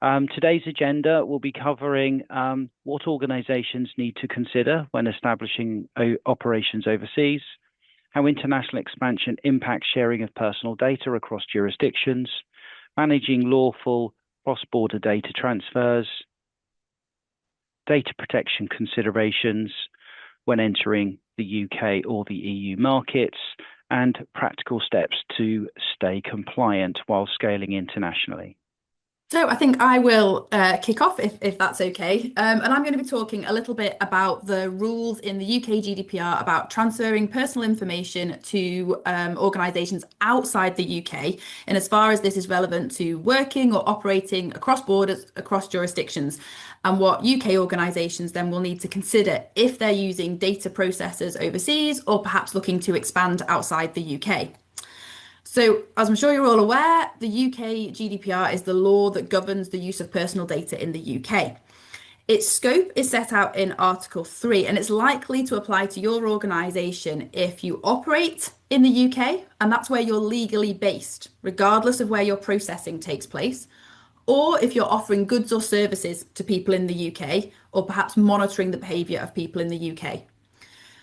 Today's agenda will be covering what organisations need to consider when establishing operations overseas, how international expansion impacts sharing of personal data across jurisdictions, managing lawful cross-border data transfers, data protection considerations when entering the UK or the EU markets, and practical steps to stay compliant while scaling internationally. So I think I will kick off if that's okay. And I'm going to be talking a little bit about the rules in the UK GDPR about transferring personal information to organisations outside the UK, and as far as this is relevant to working or operating across borders, across jurisdictions, and what UK organisations then will need to consider if they're using data processors overseas or perhaps looking to expand outside the UK. So, as I'm sure you're all aware, the UK GDPR is the law that governs the use of personal data in the UK. Its scope is set out in Article 3, and it's likely to apply to your organisation if you operate in the UK, and that's where you're legally based, regardless of where your processing takes place, or if you're offering goods or services to people in the UK, or perhaps monitoring the behaviour of people in the UK.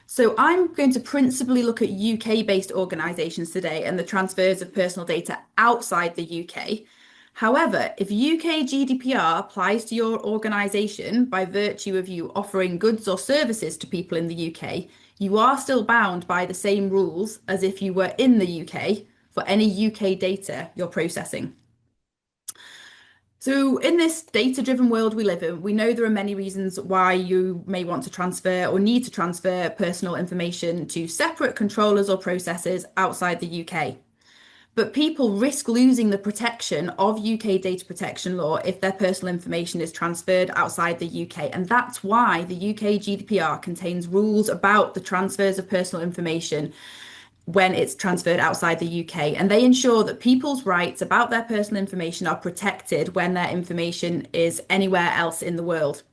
So I'm going to principally look at UK-based organisations today and the transfers of personal data outside the UK. However, if UK GDPR applies to your organisation by virtue of you offering goods or services to people in the UK, you are still bound by the same rules as if you were in the UK for any UK data you're processing. So in this data-driven world we live in, we know there are many reasons why you may want to transfer or need to transfer personal information to separate controllers or processors outside the UK. But people risk losing the protection of UK data protection law if their personal information is transferred outside the UK. And that's why the UK GDPR contains rules about the transfers of personal information when it's transferred outside the UK, and they ensure that people's rights about their personal information are protected when their information is anywhere else in the world.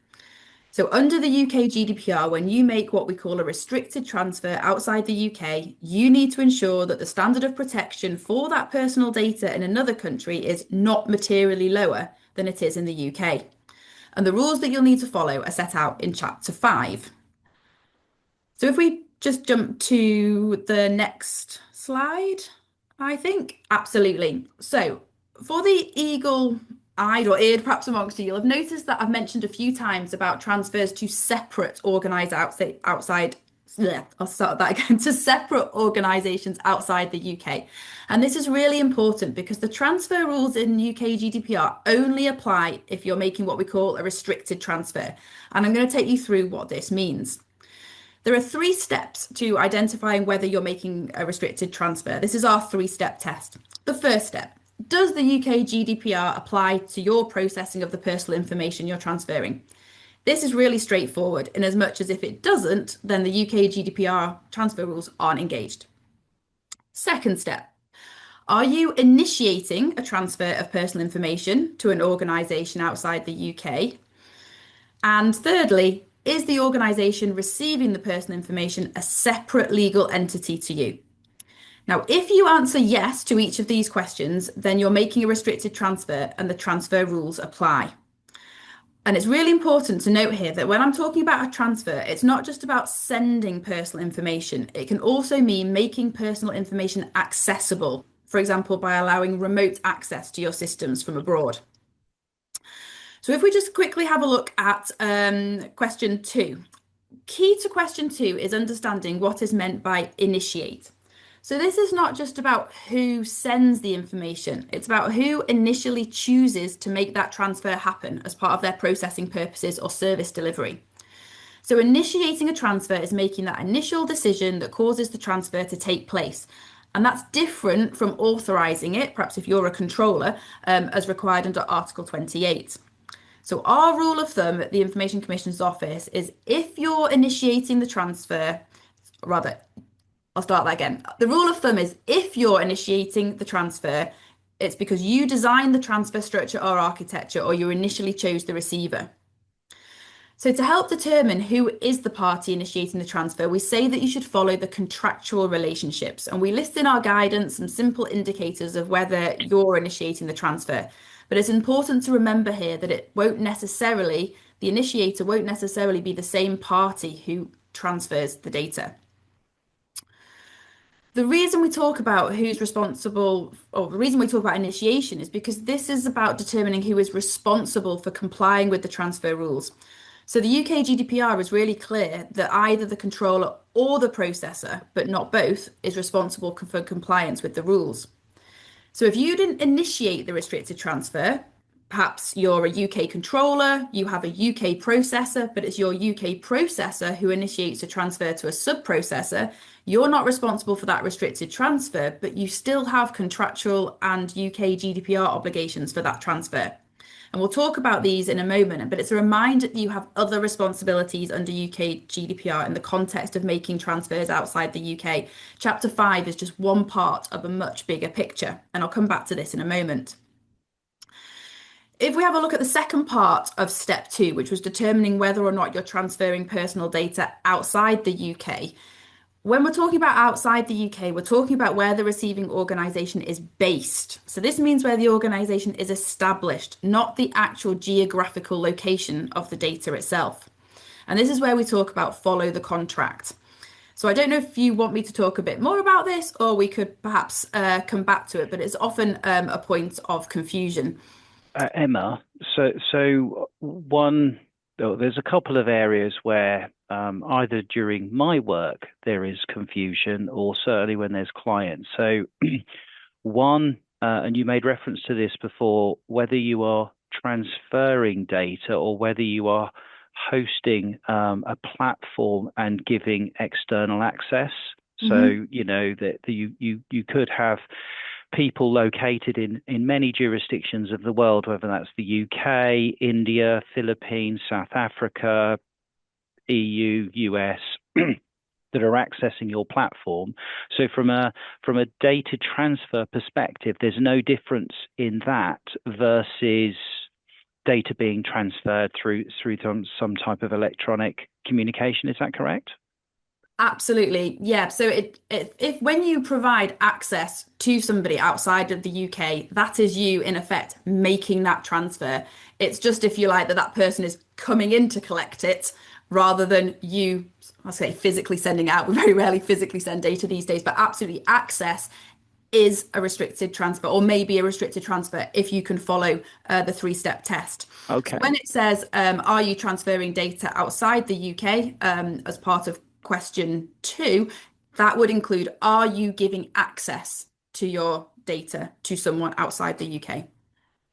So under the UK GDPR, when you make what we call a restricted transfer outside the UK, you need to ensure that the standard of protection for that personal data in another country is not materially lower than it is in the UK. And the rules that you'll need to follow are set out in Chapter 5. So if we just jump to the next slide, I think. Absolutely. So for the eagle-eyed or eared perhaps amongst you, you'll have noticed that I've mentioned a few times about transfers to separate to separate organisations outside the UK. And this is really important because the transfer rules in UK GDPR only apply if you're making what we call a restricted transfer. And I'm going to take you through what this means. There are 3 steps to identifying whether you're making a restricted transfer. This is our 3-step test. The first step, does the UK GDPR apply to your processing of the personal information you're transferring? This is really straightforward, in as much as if it doesn't, then the UK GDPR transfer rules aren't engaged. Second step, are you initiating a transfer of personal information to an organisation outside the UK? And thirdly, is the organisation receiving the personal information a separate legal entity to you? Now, if you answer yes to each of these questions, then you're making a restricted transfer and the transfer rules apply. And it's really important to note here that when I'm talking about a transfer, it's not just about sending personal information. It can also mean making personal information accessible, for example, by allowing remote access to your systems from abroad. So if we just quickly have a look at question 2. Key to question 2 is understanding what is meant by initiate. So this is not just about who sends the information, it's about who initially chooses to make that transfer happen as part of their processing purposes or service delivery. So initiating a transfer is making that initial decision that causes the transfer to take place. And that's different from authorising it, perhaps if you're a controller, as required under Article 28. So our rule of thumb at the Information Commissioner's Office is if you're initiating the transfer, I'll start that again. The rule of thumb is if you're initiating the transfer, it's because you designed the transfer structure or architecture or you initially chose the receiver. So to help determine who is the party initiating the transfer, we say that you should follow the contractual relationships, and we list in our guidance some simple indicators of whether you're initiating the transfer. But it's important to remember here that the initiator won't necessarily be the same party who transfers the data. The reason we talk about who's responsible, or the reason we talk about initiation, is because this is about determining who is responsible for complying with the transfer rules. So the UK GDPR is really clear that either the controller or the processor, but not both, is responsible for compliance with the rules. So if you didn't initiate the restricted transfer, perhaps you're a UK controller, you have a UK processor, but it's your UK processor who initiates a transfer to a sub-processor, you're not responsible for that restricted transfer, but you still have contractual and UK GDPR obligations for that transfer. And we'll talk about these in a moment, but it's a reminder that you have other responsibilities under UK GDPR in the context of making transfers outside the UK. Chapter 5 is just one part of a much bigger picture, and I'll come back to this in a moment. If we have a look at the second part of step 2, which was determining whether or not you're transferring personal data outside the UK, when we're talking about outside the UK, we're talking about where the receiving organisation is based. So this means where the organisation is established, not the actual geographical location of the data itself. And this is where we talk about follow the contract. So I don't know if you want me to talk a bit more about this, or we could perhaps come back to it, but it's often a point of confusion. Emma, there's a couple of areas where either during my work there is confusion, or certainly when there's clients. So one, and you made reference to this before, whether you are transferring data or whether you are hosting a platform and giving external access. So that you could have people located in many jurisdictions of the world, whether that's the UK, India, Philippines, South Africa, EU, US, that are accessing your platform. So from a data transfer perspective, there's no difference in that versus data being transferred through some type of electronic communication. Is that correct? Absolutely. Yeah. So if when you provide access to somebody outside of the UK, that is you in effect making that transfer. It's just, if you like, that person is coming in to collect it rather than you, I say, physically sending out. We very rarely physically send data these days, but absolutely access is a restricted transfer, or maybe a restricted transfer if you can follow the 3-step test. Okay. So when it says, are you transferring data outside the UK as part of question 2, that would include, are you giving access to your data to someone outside the UK?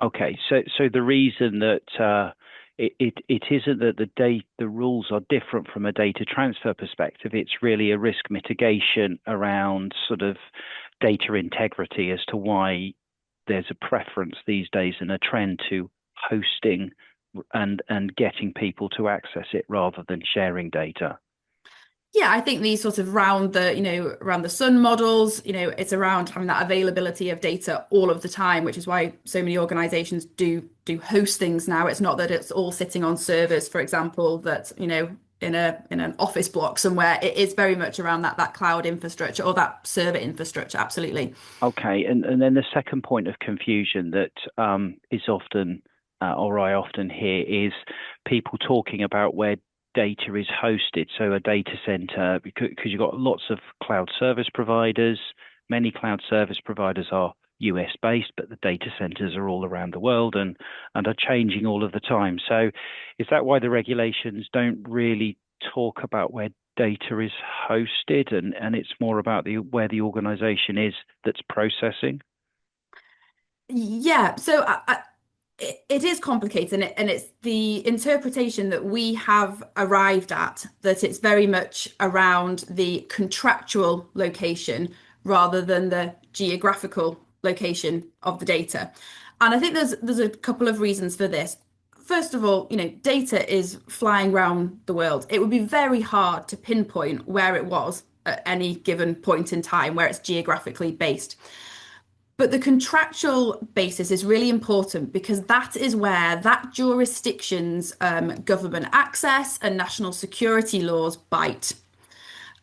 Okay, so the reason that it isn't that the rules are different from a data transfer perspective, it's really a risk mitigation around sort of data integrity as to why there's a preference these days and a trend to hosting and getting people to access it rather than sharing data. Yeah, I think these sort of around the sun models, it's around having that availability of data all of the time, which is why so many organizations do host things now. It's not that it's all sitting on servers, for example, that, in an office block somewhere. It is very much around that cloud infrastructure or that server infrastructure. Absolutely. Okay. And then the second point of confusion that is often, or I often hear, is people talking about where data is hosted. So a data center, because you've got lots of cloud service providers. Many cloud service providers are US based, but the data centers are all around the world and are changing all of the time. So is that why the regulations don't really talk about where data is hosted, and it's more about where the organization is that's processing? Yeah, so it is complicated, and it's the interpretation that we have arrived at, that it's very much around the contractual location rather than the geographical location of the data. And I think there's a couple of reasons for this. First of all, data is flying around the world. It would be very hard to pinpoint where it was at any given point in time, where it's geographically based. But the contractual basis is really important because that is where that jurisdiction's government access and national security laws bite.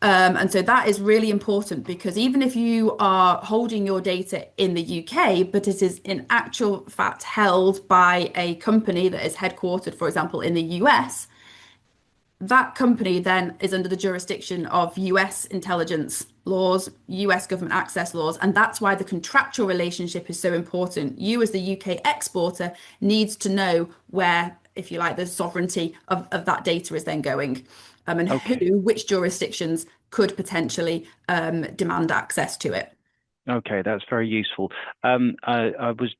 And so that is really important because even if you are holding your data in the UK, but it is in actual fact held by a company that is headquartered, for example, in the US, that company then is under the jurisdiction of US intelligence laws, US government access laws, and that's why the contractual relationship is so important. You, as the UK exporter, needs to know where, if you like, the sovereignty of that data is then going, and which jurisdictions could potentially demand access to it. Okay, that's very useful. I was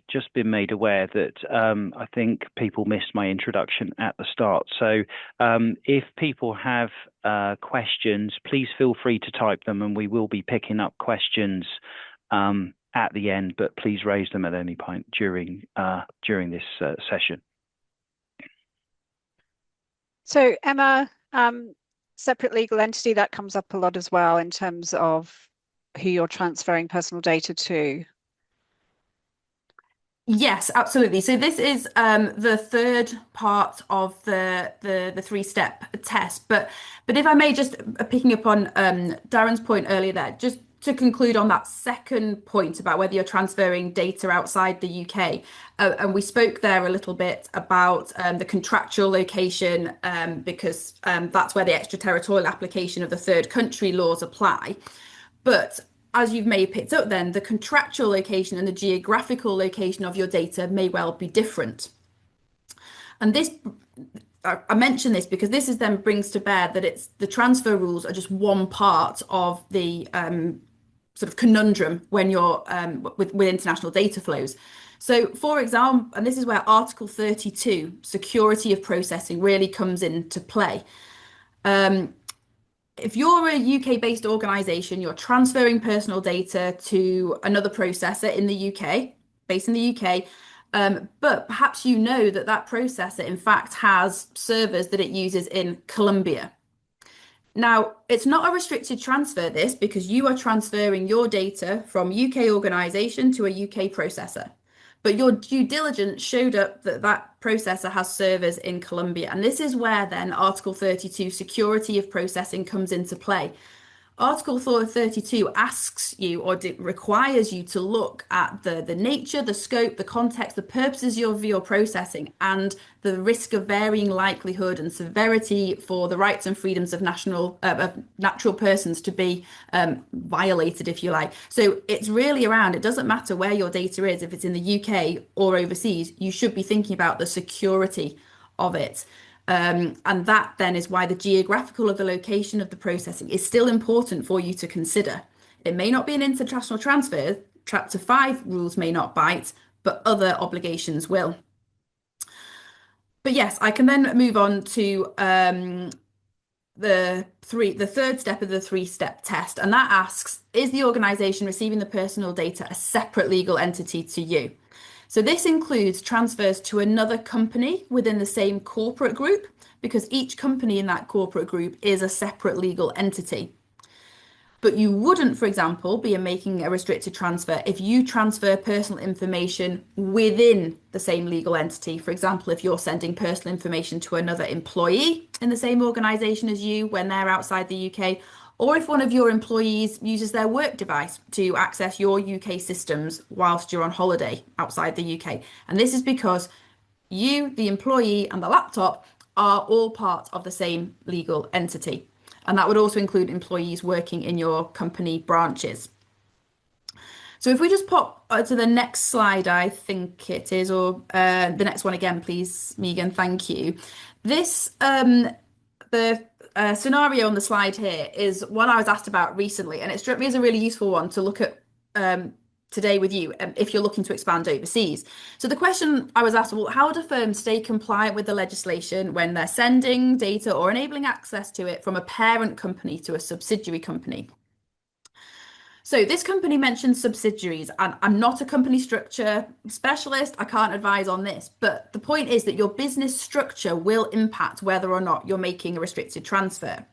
just been made aware that I think people missed my introduction at the start. So if people have questions, please feel free to type them, and we will be picking up questions at the end. But please raise them at any point during this session. So Emma, separate legal entity, that comes up a lot as well in terms of who you're transferring personal data to. Yes, absolutely. So this is the third part of the three-step test. But if I may, just picking up on Darren's point earlier there, just to conclude on that second point about whether you're transferring data outside the UK, and we spoke there a little bit about the contractual location, because that's where the extraterritorial application of the third country laws apply. But as you may have picked up then, the contractual location and the geographical location of your data may well be different. And this, I mention this because this is then brings to bear that it's the transfer rules are just one part of the sort of conundrum when you're with international data flows. So for example, and this is where Article 32, security of processing, really comes into play. If you're a UK-based organisation, you're transferring personal data to another processor in the UK, based in the UK, but perhaps you know that that processor, in fact, has servers that it uses in Colombia. Now, it's not a restricted transfer, this, because you are transferring your data from UK organisation to a UK processor. But your due diligence showed up that that processor has servers in Colombia. And this is where then Article 32, security of processing, comes into play. Article 32 asks you, or requires you, to look at the nature, the scope, the context, the purposes of your processing, and the risk of varying likelihood and severity for the rights and freedoms of natural persons to be violated, if you like. So it's really around, it doesn't matter where your data is, if it's in the UK or overseas, you should be thinking about the security of it. And that then is why the geographical of the location of the processing is still important for you to consider. It may not be an international transfer, Chapter 5 rules may not bite, but other obligations will. But yes, I can then move on to the third step of the three-step test, and that asks, is the organisation receiving the personal data a separate legal entity to you? So this includes transfers to another company within the same corporate group, because each company in that corporate group is a separate legal entity. But you wouldn't, for example, be making a restricted transfer if you transfer personal information within the same legal entity. For example, if you're sending personal information to another employee in the same organisation as you when they're outside the UK, or if one of your employees uses their work device to access your UK systems whilst you're on holiday outside the UK. And this is because you, the employee, and the laptop are all part of the same legal entity. And that would also include employees working in your company branches. So if we just pop to the next slide, I think it is, or the next one again, please, Megan, thank you. This, the scenario on the slide here is one I was asked about recently, and it struck me as a really useful one to look at today with you if you're looking to expand overseas. So the question I was asked, well, how do firms stay compliant with the legislation when they're sending data or enabling access to it from a parent company to a subsidiary company? So this company mentions subsidiaries, and I'm not a company structure specialist. I can't advise on this, but the point is that your business structure will impact whether or not you're making a restricted transfer.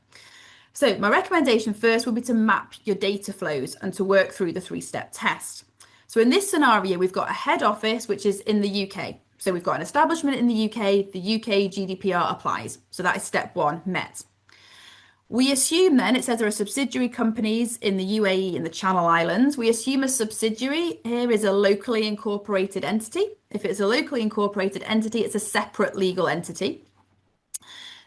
So my recommendation first would be to map your data flows and to work through the three-step test. So in this scenario, we've got a head office, which is in the UK. So we've got an establishment in the UK, the UK GDPR applies. So that is step one met. We assume then, it says there are subsidiary companies in the UAE and the Channel Islands. We assume a subsidiary here is a locally incorporated entity. If it's a locally incorporated entity, it's a separate legal entity.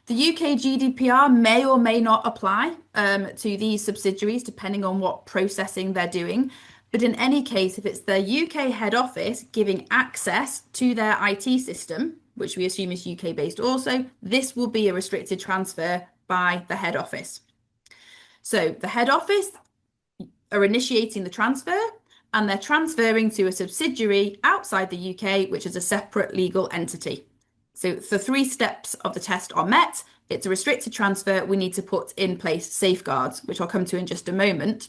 The UK GDPR may or may not apply to these subsidiaries, depending on what processing they're doing. But in any case, if it's the UK head office giving access to their IT system, which we assume is UK based also, this will be a restricted transfer by the head office. So the head office are initiating the transfer and they're transferring to a subsidiary outside the UK, which is a separate legal entity. So the 3 steps of the test are met. It's a restricted transfer. We need to put in place safeguards, which I'll come to in just a moment.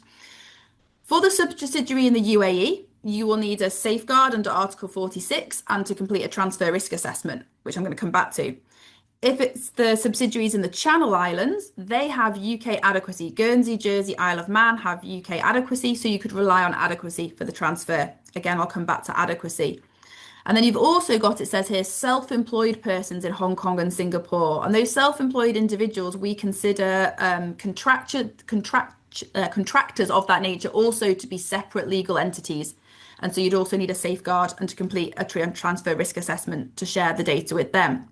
For the subsidiary in the UAE, you will need a safeguard under Article 46 and to complete a transfer risk assessment, which I'm going to come back to. If it's the subsidiaries in the Channel Islands, they have UK adequacy. Guernsey, Jersey, Isle of Man have UK adequacy, so you could rely on adequacy for the transfer. Again, I'll come back to adequacy. And then you've also got, it says here, self-employed persons in Hong Kong and Singapore. And those self-employed individuals, we consider contractors of that nature also to be separate legal entities. And so you'd also need a safeguard and to complete a transfer risk assessment to share the data with them.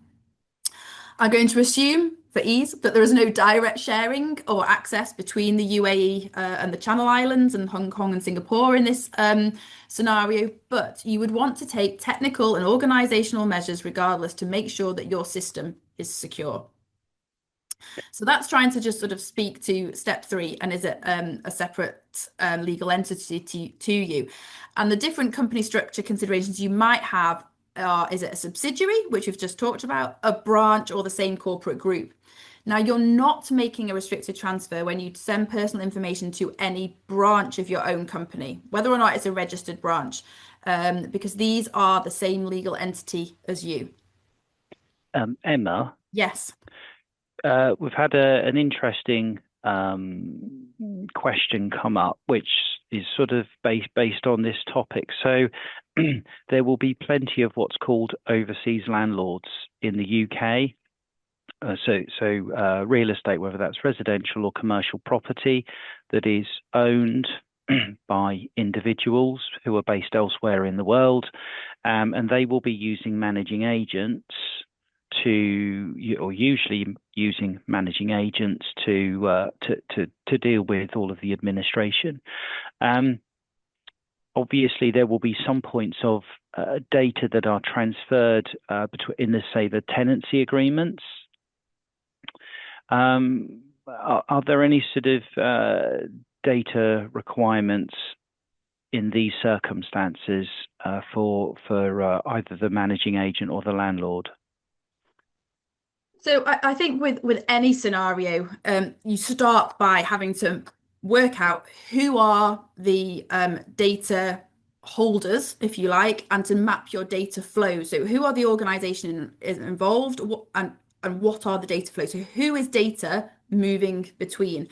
I'm going to assume, for ease, that there is no direct sharing or access between the UAE and the Channel Islands and Hong Kong and Singapore in this scenario, but you would want to take technical and organizational measures regardless to make sure that your system is secure. So that's trying to just sort of speak to step 3, and is it a separate legal entity to you? And the different company structure considerations you might have are, is it a subsidiary, which we've just talked about, a branch, or the same corporate group? Now, you're not making a restricted transfer when you send personal information to any branch of your own company, whether or not it's a registered branch, because these are the same legal entity as you. Emma? Yes. We've had an interesting question come up, which is sort of based on this topic. So there will be plenty of what's called overseas landlords in the UK. So real estate, whether that's residential or commercial property that is owned by individuals who are based elsewhere in the world, and they will be using managing agents or usually using managing agents to deal with all of the administration. Obviously, there will be some points of data that are transferred in the tenancy agreements. Are there any sort of data requirements in these circumstances for either the managing agent or the landlord? So I think with any scenario, you start by having to work out who are the data holders, if you like, and to map your data flow. So who are the organization involved, and what are the data flows? So who is data moving between?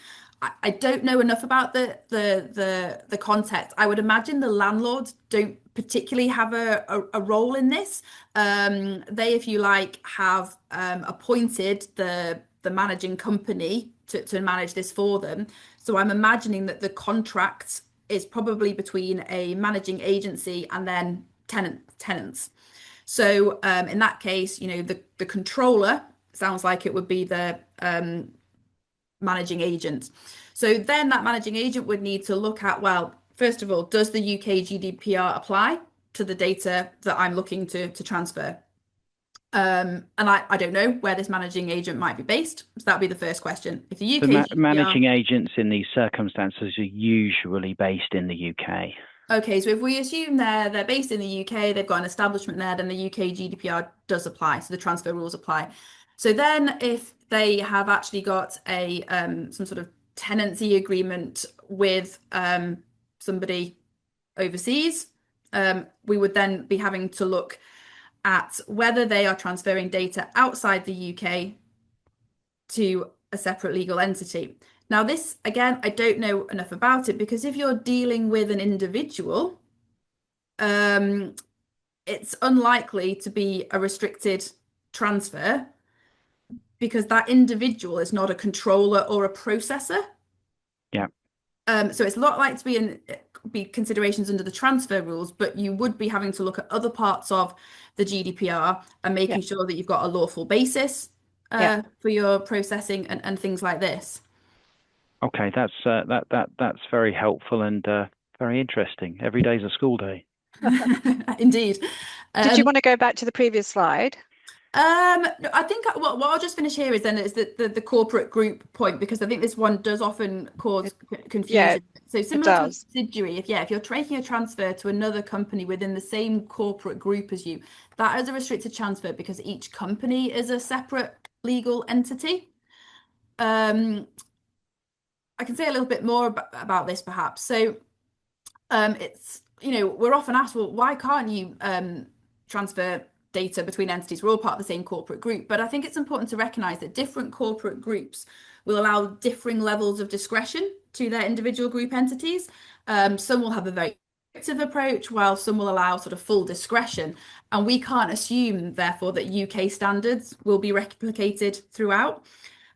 I don't know enough about the context. I would imagine the landlords don't particularly have a role in this. They, if you like, have appointed the managing company to manage this for them. So I'm imagining that the contract is probably between a managing agency and then tenants. So in that case, you know, the controller sounds like it would be the managing agent. So then that managing agent would need to look at, well, first of all, does the UK GDPR apply to the data that I'm looking to transfer? And I don't know where this managing agent might be based. So that would be the first question. If the UK GDPR... managing agents in these circumstances are usually based in the UK. Okay, so if we assume they're based in the UK, they've got an establishment there, then the UK GDPR does apply. So the transfer rules apply. So then if they have actually got a some sort of tenancy agreement with somebody overseas, we would then be having to look at whether they are transferring data outside the UK to a separate legal entity. Now this, again, I don't know enough about it, because if you're dealing with an individual, it's unlikely to be a restricted transfer because that individual is not a controller or a processor. Yeah. So it's not like to be considerations under the transfer rules, but you would be having to look at other parts of the GDPR and making sure that you've got a lawful basis for your processing and things like this. Okay, that's very helpful and very interesting. Every day's a school day. Indeed. Did you want to go back to the previous slide? No, I think what I'll just finish here is then is the corporate group point, because I think this one does often cause confusion. So similar to a subsidiary, if you're making a transfer to another company within the same corporate group as you, that is a restricted transfer because each company is a separate legal entity. I can say a little bit more about this perhaps. So it's, we're often asked, well, why can't you transfer data between entities? We're all part of the same corporate group. But I think it's important to recognize that different corporate groups will allow differing levels of discretion to their individual group entities. Some will have a very restrictive approach, while some will allow sort of full discretion. And we can't assume, therefore, that UK standards will be replicated throughout.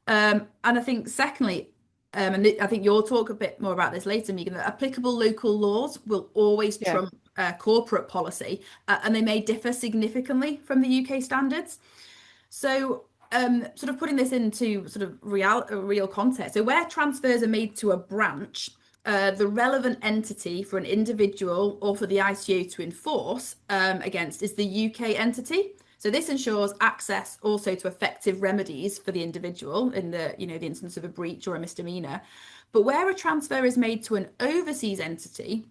And I think, secondly, and I think you'll talk a bit more about this later, Megan, that applicable local laws will always trump corporate policy, and they may differ significantly from the UK standards. So sort of putting this into sort of real context. So where transfers are made to a branch, the relevant entity for an individual or for the ICO to enforce against is the UK entity. So this ensures access also to effective remedies for the individual in the, the instance of a breach or a misdemeanor. But where a transfer is made to an overseas entity,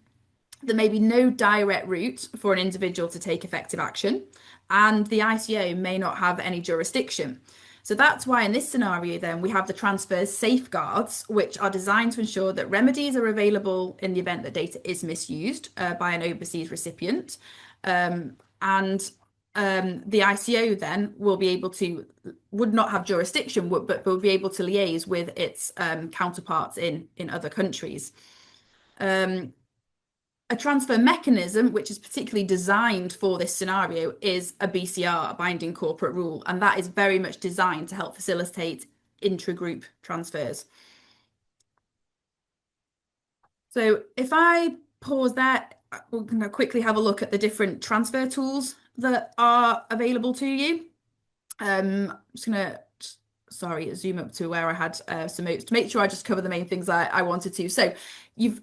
there may be no direct route for an individual to take effective action, and the ICO may not have any jurisdiction. So that's why in this scenario, then, we have the transfer's safeguards, which are designed to ensure that remedies are available in the event that data is misused by an overseas recipient. The ICO then would not have jurisdiction, but will be able to liaise with its counterparts in other countries. A transfer mechanism, which is particularly designed for this scenario, is a BCR, a binding corporate rule, and that is very much designed to help facilitate intra-group transfers. So if I pause there, we're going to quickly have a look at the different transfer tools that are available to you. I'm just going to, zoom up to where I had some notes to make sure I just cover the main things I wanted to. So you've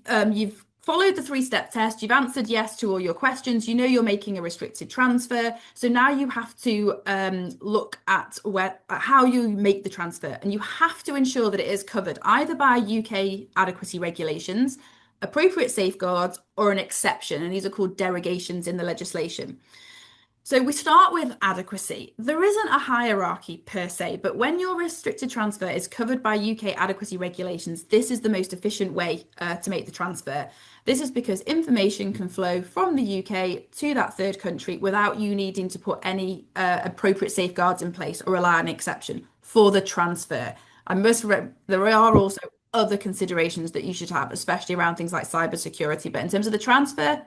followed the 3-step test, you've answered yes to all your questions, you're making a restricted transfer. So now you have to look at how you make the transfer, and you have to ensure that it is covered either by UK adequacy regulations, appropriate safeguards, or an exception, and these are called derogations in the legislation. So we start with adequacy. There isn't a hierarchy per se, but when your restricted transfer is covered by UK adequacy regulations, this is the most efficient way to make the transfer. This is because information can flow from the UK to that third country without you needing to put any appropriate safeguards in place or allow an exception for the transfer. There are also other considerations that you should have, especially around things like cybersecurity. But in terms of the transfer,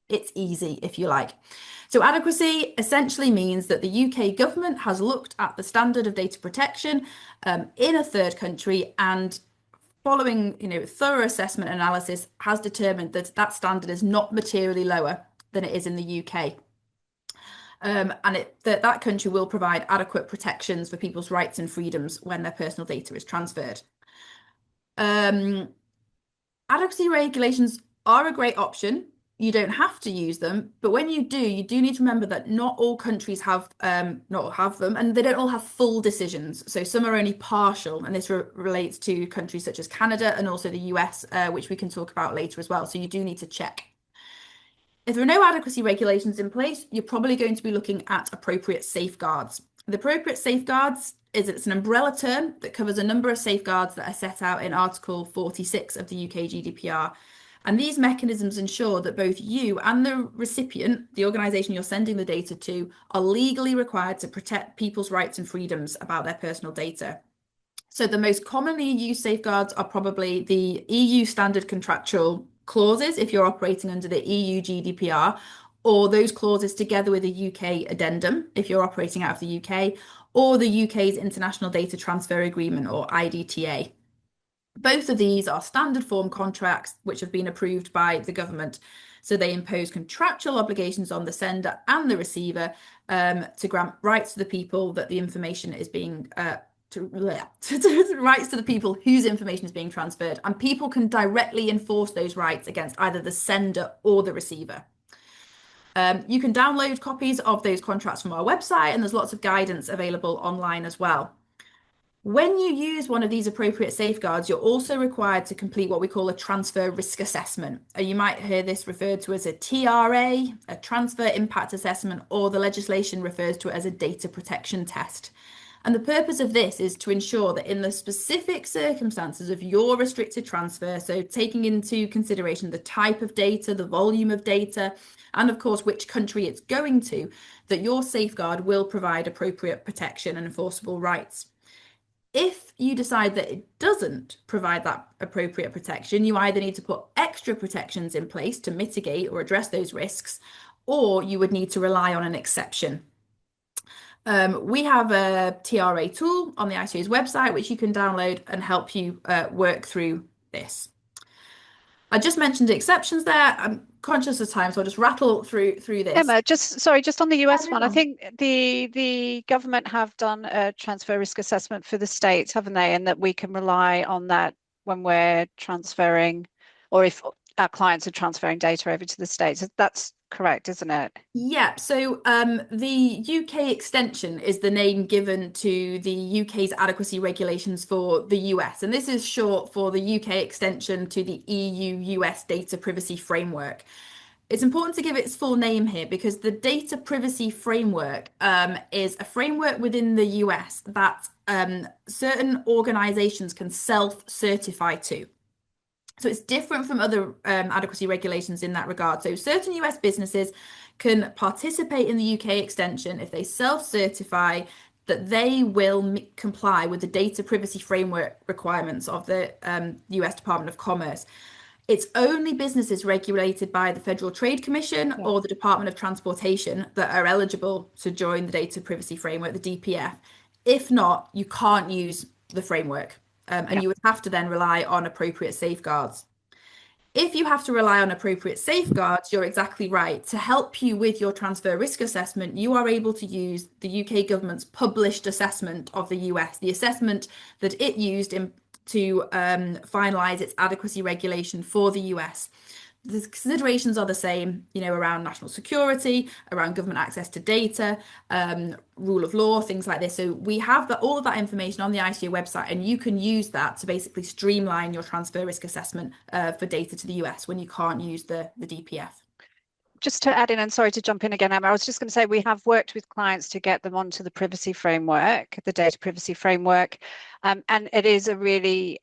it's easy, if you like. So adequacy essentially means that the UK government has looked at the standard of data protection in a third country, and following thorough assessment analysis has determined that that standard is not materially lower than it is in the UK. And that country will provide adequate protections for people's rights and freedoms when their personal data is transferred. Adequacy regulations are a great option. You don't have to use them, but when you do need to remember that not all countries have them, and they don't all have full decisions. So some are only partial, and this relates to countries such as Canada and also the US, which we can talk about later as well. So you do need to check. If there are no adequacy regulations in place, you're probably going to be looking at appropriate safeguards. The appropriate safeguards it's an umbrella term that covers a number of safeguards that are set out in Article 46 of the UK GDPR. And these mechanisms ensure that both you and the recipient, the organisation you're sending the data to, are legally required to protect people's rights and freedoms about their personal data. So the most commonly used safeguards are probably the EU standard contractual clauses if you're operating under the EU GDPR, or those clauses together with a UK addendum if you're operating out of the UK, or the UK's International Data Transfer Agreement, or IDTA. Both of these are standard form contracts which have been approved by the government. So they impose contractual obligations on the sender and the receiver to grant rights to the people that the information is being rights to the people whose information is being transferred, and people can directly enforce those rights against either the sender or the receiver. You can download copies of those contracts from our website, and there's lots of guidance available online as well. When you use one of these appropriate safeguards, you're also required to complete what we call a transfer risk assessment. You might hear this referred to as a TRA, a transfer impact assessment, or the legislation refers to it as a data protection test. And the purpose of this is to ensure that in the specific circumstances of your restricted transfer, so taking into consideration the type of data, the volume of data, and of course which country it's going to, that your safeguard will provide appropriate protection and enforceable rights. If you decide that it doesn't provide that appropriate protection, you either need to put extra protections in place to mitigate or address those risks, or you would need to rely on an exception. We have a TRA tool on the ICO's website, which you can download and help you work through this. I just mentioned exceptions there. I'm conscious of time, so I'll just rattle through this. Emma, just on the US one, I think the government have done a transfer risk assessment for the states, haven't they? And that we can rely on that when we're transferring, or if our clients are transferring data over to the states. That's correct, isn't it? Yeah, so the UK extension is the name given to the UK's adequacy regulations for the US, and this is short for the UK extension to the EU-US data privacy framework. It's important to give its full name here because the data privacy framework is a framework within the US that certain organizations can self-certify to. So it's different from other adequacy regulations in that regard. So certain US businesses can participate in the UK extension if they self-certify that they will comply with the data privacy framework requirements of the US Department of Commerce. It's only businesses regulated by the Federal Trade Commission or the Department of Transportation that are eligible to join the data privacy framework, the DPF. If not, you can't use the framework. And you would have to then rely on appropriate safeguards. If you have to rely on appropriate safeguards, you're exactly right. To help you with your transfer risk assessment, you are able to use the UK government's published assessment of the US, the assessment that it used to finalise its adequacy regulation for the US. The considerations are the same, around national security, around government access to data, rule of law, things like this. So we have all of that information on the ICO website, and you can use that to basically streamline your transfer risk assessment for data to the US when you can't use the DPF. Just to add in, and sorry to jump in again, Emma, I was just going to say we have worked with clients to get them onto the privacy framework, the data privacy framework, and it is a really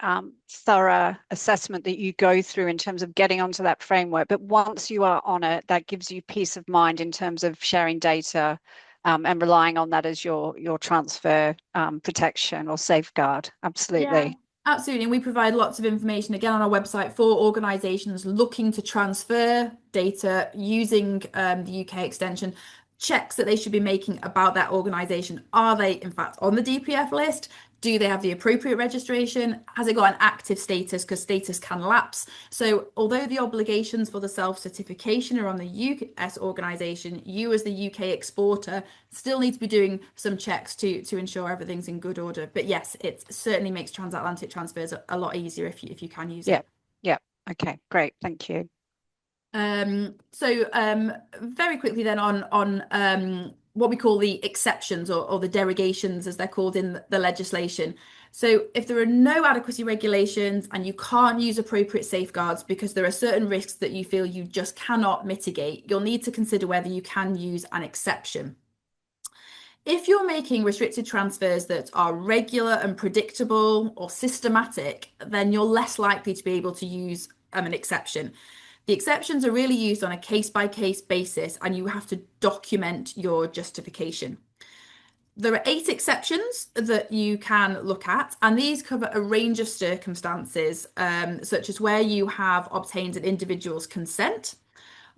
thorough assessment that you go through in terms of getting onto that framework. But once you are on it, that gives you peace of mind in terms of sharing data and relying on that as your transfer protection or safeguard. Absolutely. Yeah. Absolutely, and we provide lots of information again on our website for organisations looking to transfer data using the UK extension, checks that they should be making about that organisation. Are they in fact on the DPF list? Do they have the appropriate registration? Has it got an active status? Because status can lapse. So although the obligations for the self-certification are on the US organisation, you as the UK exporter still need to be doing some checks to ensure everything's in good order. But yes, it certainly makes transatlantic transfers a lot easier if you can use it. Yeah. Okay, great. Thank you. So very quickly then on what we call the exceptions or the derogations, as they're called in the legislation. So if there are no adequacy regulations and you can't use appropriate safeguards because there are certain risks that you feel you just cannot mitigate, you'll need to consider whether you can use an exception. If you're making restricted transfers that are regular and predictable or systematic, then you're less likely to be able to use an exception. The exceptions are really used on a case-by-case basis, and you have to document your justification. There are 8 exceptions that you can look at, and these cover a range of circumstances, such as where you have obtained an individual's consent,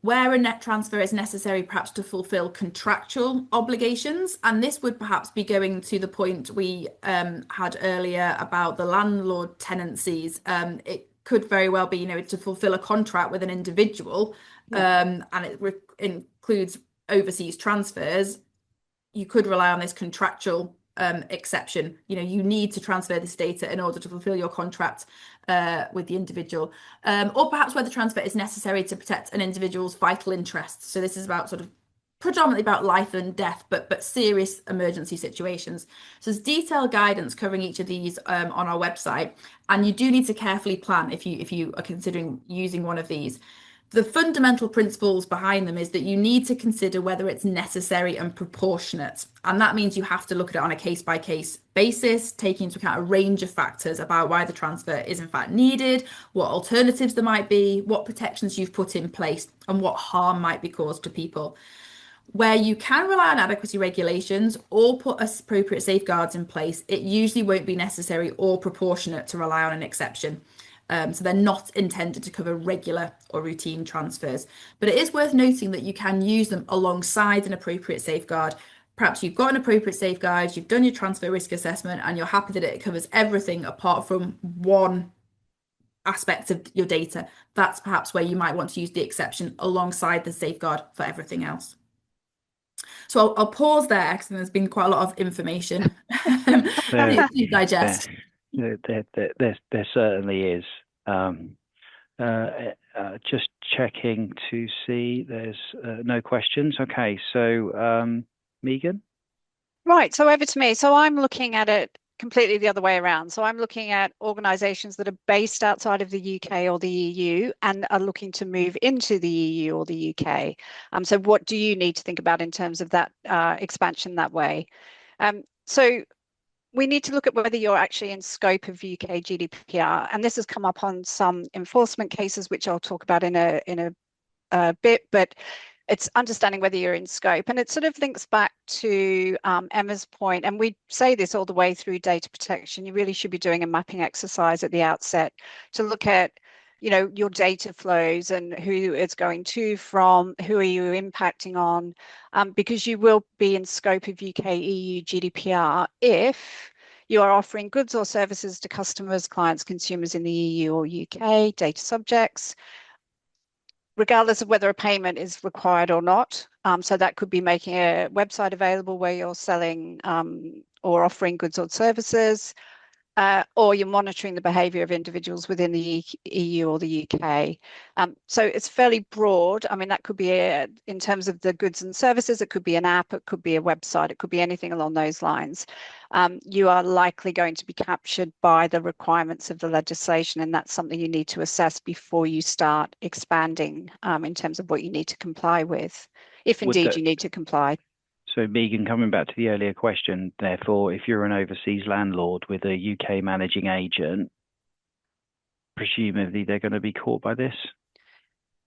where a net transfer is necessary perhaps to fulfill contractual obligations. And this would perhaps be going to the point we had earlier about the landlord tenancies. It could very well be, to fulfill a contract with an individual, and it includes overseas transfers. You could rely on this contractual exception. You need to transfer this data in order to fulfill your contract with the individual, or perhaps where the transfer is necessary to protect an individual's vital interests. So this is about sort of predominantly about life and death, but serious emergency situations. So there's detailed guidance covering each of these on our website, and you do need to carefully plan if you are considering using one of these. The fundamental principles behind them is that you need to consider whether it's necessary and proportionate. And that means you have to look at it on a case-by-case basis, taking into account a range of factors about why the transfer is in fact needed, what alternatives there might be, what protections you've put in place, and what harm might be caused to people. Where you can rely on adequacy regulations or put appropriate safeguards in place, it usually won't be necessary or proportionate to rely on an exception. So they're not intended to cover regular or routine transfers. But it is worth noting that you can use them alongside an appropriate safeguard. Perhaps you've got an appropriate safeguard, you've done your transfer risk assessment, and you're happy that it covers everything apart from one aspect of your data. That's perhaps where you might want to use the exception alongside the safeguard for everything else. So I'll pause there because there's been quite a lot of information to digest. There certainly is. Just checking to see there's no questions. Okay, so Megan? Right, so over to me. So I'm looking at it completely the other way around. So I'm looking at organisations that are based outside of the UK or the EU and are looking to move into the EU or the UK. So what do you need to think about in terms of that expansion that way? So we need to look at whether you're actually in scope of UK GDPR, and this has come up on some enforcement cases, which I'll talk about in a bit, but it's understanding whether you're in scope. And it sort of links back to Emma's point, and we say this all the way through data protection. You really should be doing a mapping exercise at the outset to look at your data flows and who it's going to, from, who are you impacting on, because you will be in scope of UK EU GDPR if you are offering goods or services to customers, clients, consumers in the EU or UK, data subjects, regardless of whether a payment is required or not. So that could be making a website available where you're selling or offering goods or services, or you're monitoring the behaviour of individuals within the EU or the UK. So it's fairly broad. I mean, that could be in terms of the goods and services, it could be an app, it could be a website, it could be anything along those lines. You are likely going to be captured by the requirements of the legislation, and that's something you need to assess before you start expanding in terms of what you need to comply with, if indeed you need to comply. So Megan, coming back to the earlier question, therefore, if you're an overseas landlord with a UK managing agent, presumably they're going to be caught by this?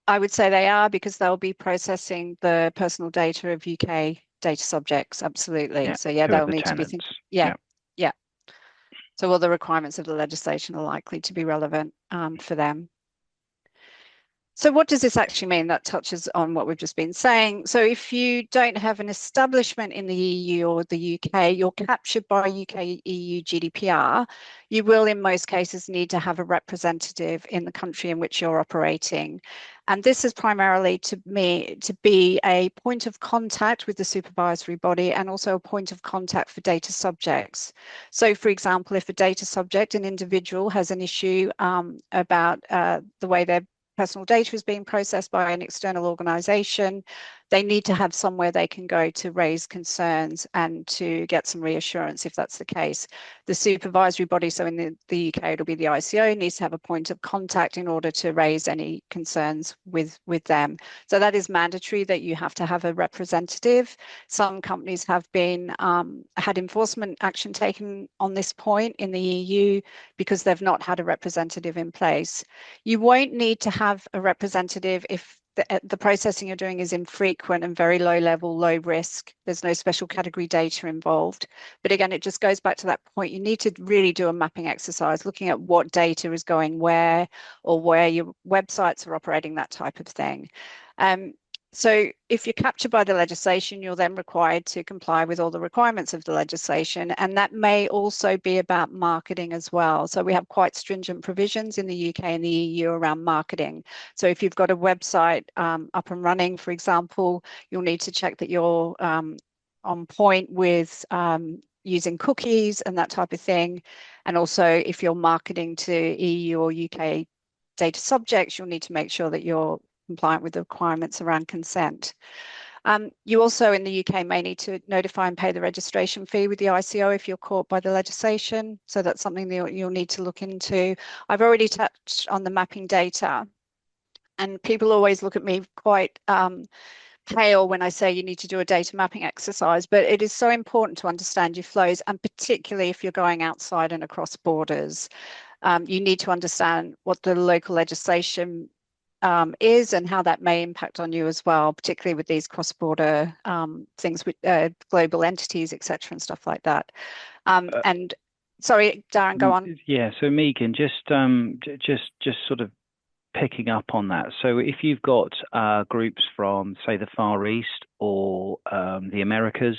I would say they are, because they'll be processing the personal data of UK data subjects, absolutely. Yeah, so yeah, they'll need tenants. to be thinking, yeah. So all the requirements of the legislation are likely to be relevant for them. So what does this actually mean? That touches on what we've just been saying. So if you don't have an establishment in the EU or the UK, you're captured by UK EU GDPR, you will in most cases need to have a representative in the country in which you're operating. And this is primarily to be a point of contact with the supervisory body and also a point of contact for data subjects. So for example, if a data subject, an individual, has an issue about the way their personal data is being processed by an external organisation, they need to have somewhere they can go to raise concerns and to get some reassurance if that's the case. The supervisory body, so in the UK it'll be the ICO, needs to have a point of contact in order to raise any concerns with them. So that is mandatory, that you have to have a representative. Some companies have been had enforcement action taken on this point in the EU because they've not had a representative in place. You won't need to have a representative if the processing you're doing is infrequent and very low level, low risk. There's no special category data involved. But again, it just goes back to that point. You need to really do a mapping exercise, looking at what data is going where, or where your websites are operating, that type of thing. So if you're captured by the legislation, you're then required to comply with all the requirements of the legislation, and that may also be about marketing as well. So we have quite stringent provisions in the UK and the EU around marketing. So if you've got a website up and running, for example, you'll need to check that you're on point with using cookies and that type of thing. And also if you're marketing to EU or UK data subjects, you'll need to make sure that you're compliant with the requirements around consent. You also in the UK may need to notify and pay the registration fee with the ICO if you're caught by the legislation. So that's something that you'll need to look into. I've already touched on the mapping data, and people always look at me quite pale when I say you need to do a data mapping exercise, but it is so important to understand your flows, and particularly if you're going outside and across borders. You need to understand what the local legislation is and how that may impact on you as well, particularly with these cross-border things with global entities, etc., and stuff like that. And sorry, Darren, go on. Yeah, so Megan, just sort of picking up on that. So if you've got groups from, say, the Far East or the Americas,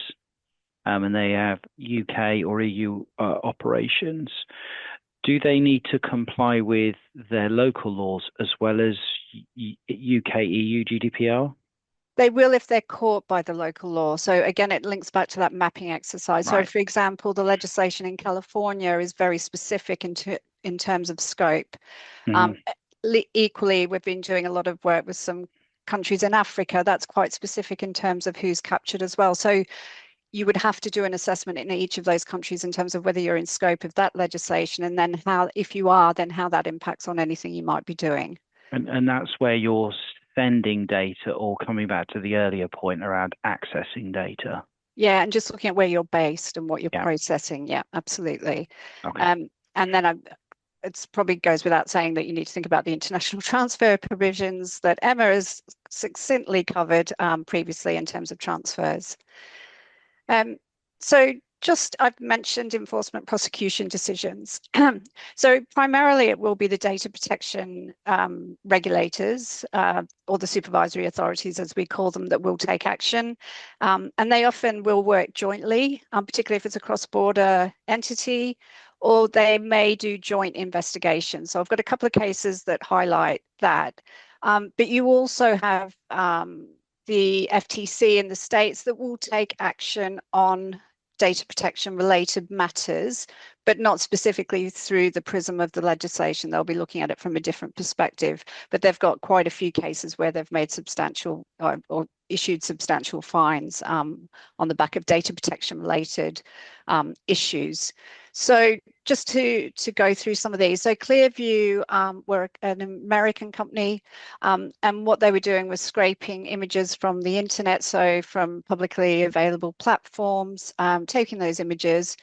and they have UK or EU operations, do they need to comply with their local laws as well as UK EU GDPR? They will if they're caught by the local law. So again, it links back to that mapping exercise. Right. So for example, the legislation in California is very specific in terms of scope. Equally, we've been doing a lot of work with some countries in Africa. That's quite specific in terms of who's captured as well. So you would have to do an assessment in each of those countries in terms of whether you're in scope of that legislation, and then how, if you are, then how that impacts on anything you might be doing. And that's where you're sending data, or coming back to the earlier point around accessing data. Yeah, and just looking at where you're based and what you're processing. Yeah, absolutely. Okay. And then it probably goes without saying that you need to think about the international transfer provisions that Emma has succinctly covered previously in terms of transfers. So just, I've mentioned enforcement prosecution decisions. So primarily it will be the data protection regulators or the supervisory authorities, as we call them, that will take action. And they often will work jointly, particularly if it's a cross-border entity, or they may do joint investigations. So I've got a couple of cases that highlight that. But you also have the FTC in the States that will take action on data protection related matters, but not specifically through the prism of the legislation. They'll be looking at it from a different perspective, but they've got quite a few cases where they've made substantial or issued substantial fines on the back of data protection related issues. So just to go through some of these. So Clearview were an American company, and what they were doing was scraping images from the internet, so from publicly available platforms, taking those images,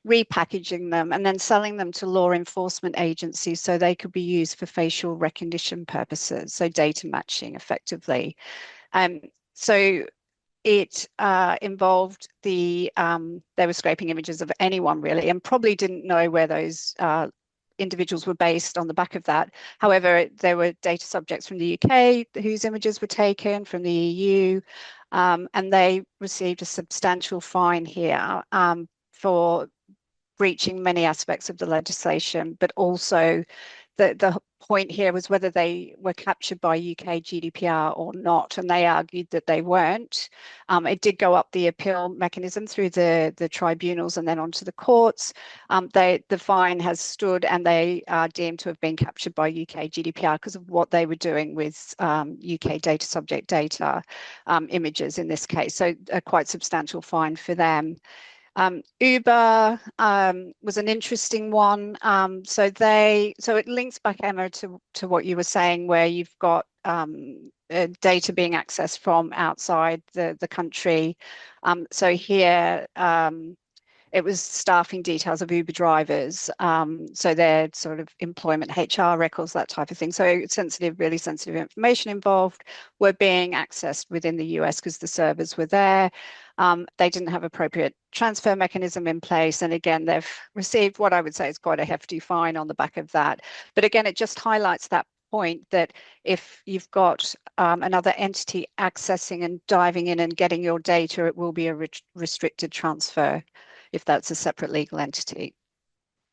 repackaging them, and then selling them to law enforcement agencies so they could be used for facial recognition purposes, so data matching effectively. So it involved they were scraping images of anyone really, and probably didn't know where those individuals were based on the back of that. However, there were data subjects from the UK whose images were taken, from the EU, and they received a substantial fine here for breaching many aspects of the legislation, but also the point here was whether they were captured by UK GDPR or not, and they argued that they weren't. It did go up the appeal mechanism through the tribunals and then onto the courts. The fine has stood, and they are deemed to have been captured by UK GDPR because of what they were doing with UK data subject data images in this case. So a quite substantial fine for them. Uber was an interesting one. So it links back, Emma, to what you were saying, where you've got data being accessed from outside the country. So here it was staffing details of Uber drivers. So their sort of employment, HR records, that type of thing. So sensitive, really sensitive information involved were being accessed within the US because the servers were there. They didn't have appropriate transfer mechanism in place. And again, they've received what I would say is quite a hefty fine on the back of that. But again, it just highlights that point that if you've got another entity accessing and diving in and getting your data, it will be a restricted transfer if that's a separate legal entity.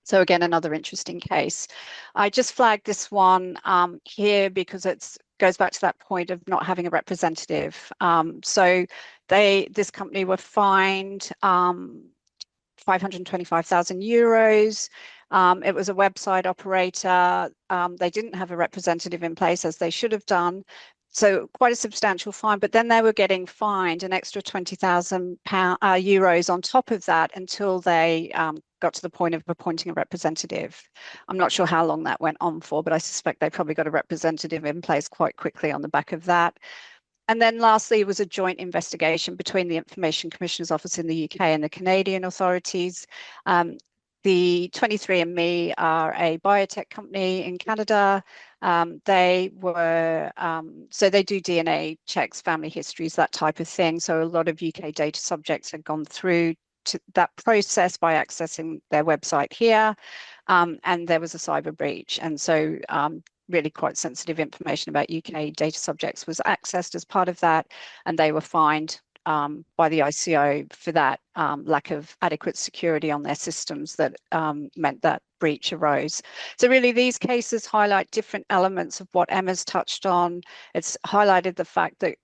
So again, another interesting case. I just flagged this one here because it goes back to that point of not having a representative. So this company were fined 525,000 euros. It was a website operator. They didn't have a representative in place as they should have done. So quite a substantial fine, but then they were getting fined an extra 20,000 euros on top of that until they got to the point of appointing a representative. I'm not sure how long that went on for, but I suspect they probably got a representative in place quite quickly on the back of that. And then lastly, it was a joint investigation between the Information Commissioner's Office in the UK and the Canadian authorities. The 23andMe are a biotech company in Canada. They were, so they do DNA checks, family histories, that type of thing. So a lot of UK data subjects had gone through to that process by accessing their website here. And there was a cyber breach. And so really quite sensitive information about UK data subjects was accessed as part of that. And they were fined by the ICO for that lack of adequate security on their systems that meant that breach arose. So really these cases highlight different elements of what Emma's touched on. It's highlighted the fact that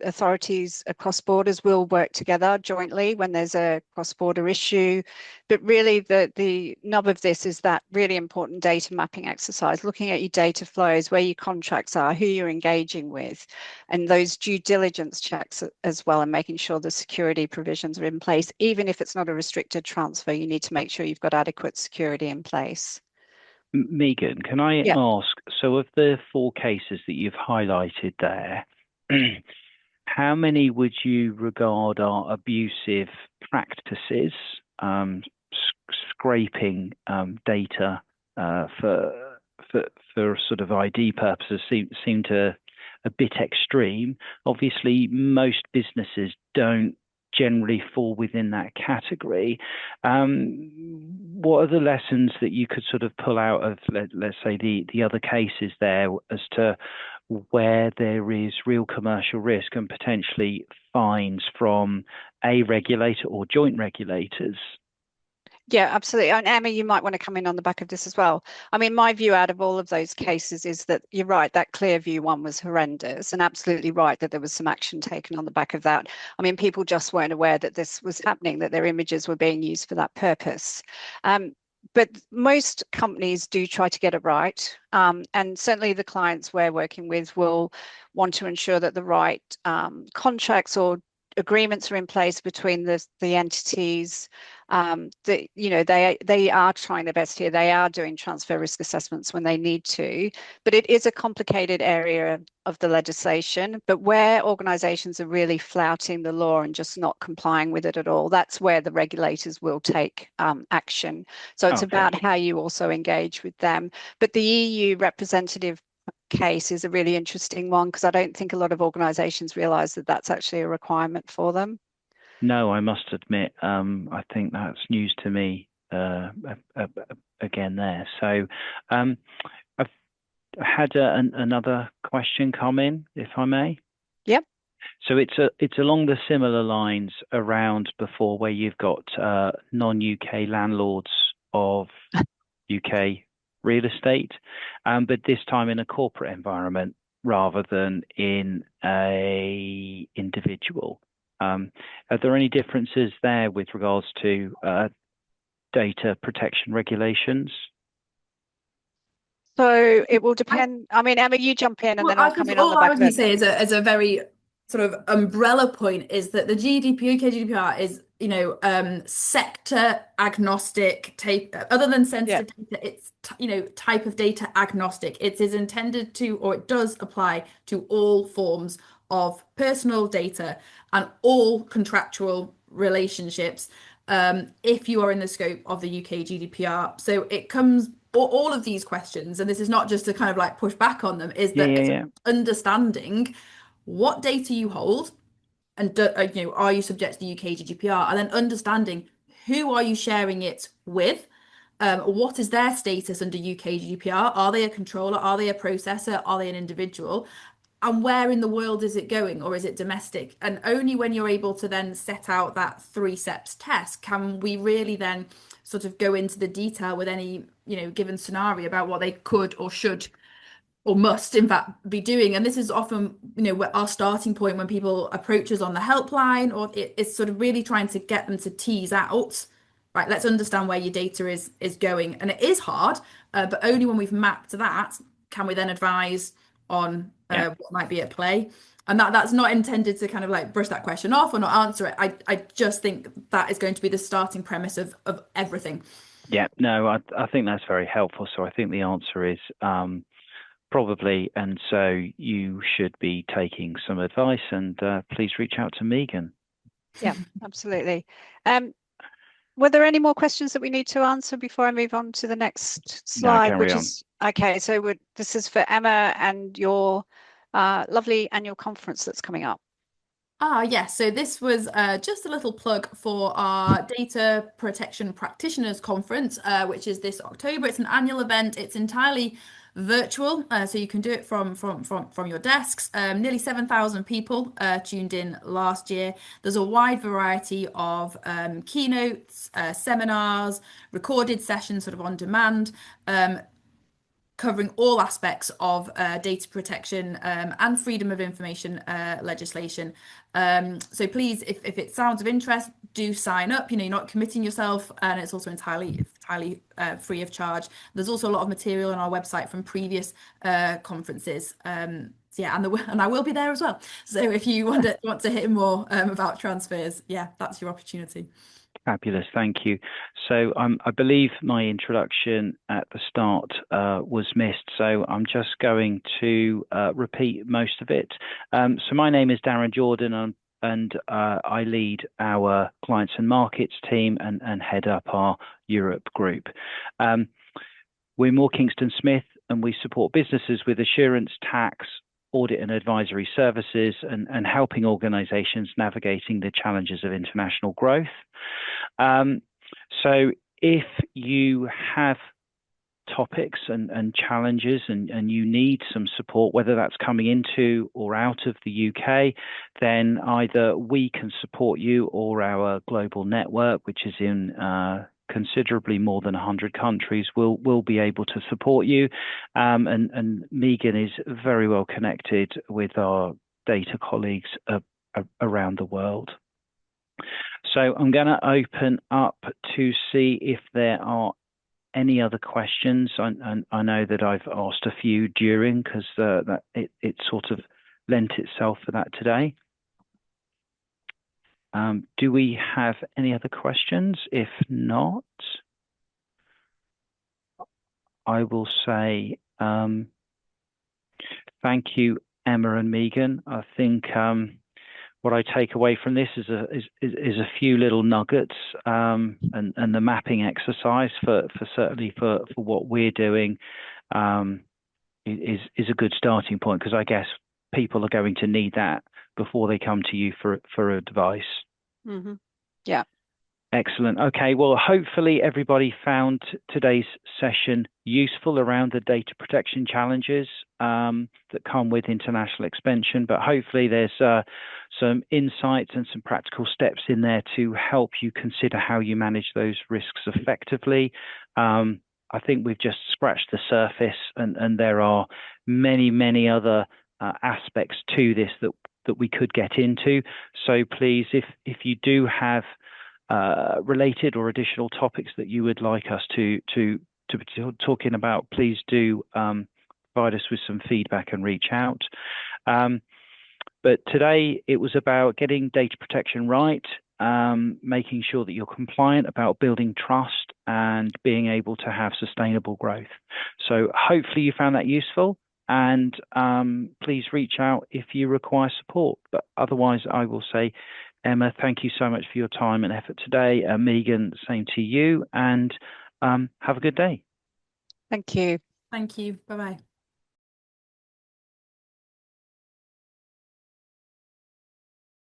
authorities across borders will work together jointly when there's a cross-border issue. But really the nub of this is that really important data mapping exercise, looking at your data flows, where your contracts are, who you're engaging with, and those due diligence checks as well, and making sure the security provisions are in place. Even if it's not a restricted transfer, you need to make sure you've got adequate security in place. Megan, can I ask, so of the 4 cases that you've highlighted there, how many would you regard are abusive practices, scraping data for sort of ID purposes seem to a bit extreme? Obviously, most businesses don't generally fall within that category. What are the lessons that you could sort of pull out of, let's say, the other cases there as to where there is real commercial risk and potentially fines from a regulator or joint regulators? Yeah, absolutely. And Emma, you might want to come in on the back of this as well. I mean, my view out of all of those cases is that you're right, that Clearview one was horrendous, and absolutely right that there was some action taken on the back of that. I mean, people just weren't aware that this was happening, that their images were being used for that purpose. But most companies do try to get it right. And certainly the clients we're working with will want to ensure that the right contracts or agreements are in place between the entities. They are trying their best here. They are doing transfer risk assessments when they need to, but it is a complicated area of the legislation. But where organisations are really flouting the law and just not complying with it at all, that's where the regulators will take action. So it's about how you also engage with them. But the EU representative case is a really interesting one, because I don't think a lot of organisations realise that that's actually a requirement for them. No, I must admit, I think that's news to me again there. So I've had another question come in, if I may. Yep. So it's along the similar lines around before, where you've got non-UK landlords of UK real estate, but this time in a corporate environment rather than in a individual. Are there any differences there with regards to data protection regulations? So it will depend. I mean, Emma, you jump in and then I'll come in on the back. All I was going to say as a very sort of umbrella point is that the UK GDPR is, sector agnostic, other than sensitive data, it's, type of data agnostic. It is intended to, or it does apply to all forms of personal data and all contractual relationships if you are in the scope of the UK GDPR. So it comes, all of these questions, and this is not just to kind of like push back on them, is that understanding what data you hold and are you subject to the UK GDPR, and then understanding who are you sharing it with, What is their status under UK GDPR? Are they a controller? Are they a processor? Are they an individual? And where in the world is it going, or is it domestic? And only when you're able to then set out that 3 steps test can we really then sort of go into the detail with any, given scenario about what they could or should or must in fact be doing. And this is often, our starting point when people approach us on the helpline, or it's sort of really trying to get them to tease out, right, let's understand where your data is going. And it is hard, but only when we've mapped that can we then advise on what might be at play. And that's not intended to kind of like brush that question off or not answer it. I just think that is going to be the starting premise of everything. Yeah, no, I think that's very helpful. So I think the answer is probably, and so you should be taking some advice, and please reach out to Megan. Yeah, absolutely. Were there any more questions that we need to answer before I move on to the next slide? No, which is okay. So this is for Emma and your lovely annual conference that's coming up. Yes. So this was just a little plug for our Data Protection Practitioners Conference, which is this October. It's an annual event. It's entirely virtual, so you can do it from your desks. Nearly 7,000 people tuned in last year. There's a wide variety of keynotes, seminars, recorded sessions sort of on demand, covering all aspects of data protection and freedom of information legislation. So please, if it sounds of interest, do sign up. You're not committing yourself, and it's also entirely free of charge. There's also a lot of material on our website from previous conferences. So yeah, and I will be there as well. So if you want to hear more about transfers, yeah, that's your opportunity. Fabulous, thank you. So I believe my introduction at the start was missed, so I'm just going to repeat most of it. So my name is Darren Jordan, and I lead our clients and markets team and head up our Europe group. We're Moore Kingston Smith, and we support businesses with assurance, tax, audit and advisory services, and helping organizations navigating the challenges of international growth. So if you have topics and challenges and you need some support, whether that's coming into or out of the UK, then either we can support you or our global network, which is in considerably more than 100 countries, will be able to support you. And Megan is very well connected with our data colleagues around the world. So I'm going to open up to see if there are any other questions. I know that I've asked a few during, because it sort of lent itself for that today. Do we have any other questions? If not, I will say thank you, Emma and Megan. I think what I take away from this is a few little nuggets, and the mapping exercise for certainly for what we're doing is a good starting point, because I guess people are going to need that before they come to you for advice. Mm-hmm. Yeah. Excellent. Okay, well, hopefully everybody found today's session useful around the data protection challenges that come with international expansion, but hopefully there's some insights and some practical steps in there to help you consider how you manage those risks effectively. I think we've just scratched the surface, and there are many other aspects to this that we could get into. So please, if you do have related or additional topics that you would like us to be talking about, please do provide us with some feedback and reach out. But today it was about getting data protection right, making sure that you're compliant, about building trust and being able to have sustainable growth. So hopefully you found that useful, and please reach out if you require support. But otherwise, I will say, Emma, thank you so much for your time and effort today. Megan, same to you, and have a good day. Thank you. Thank you. Bye-bye.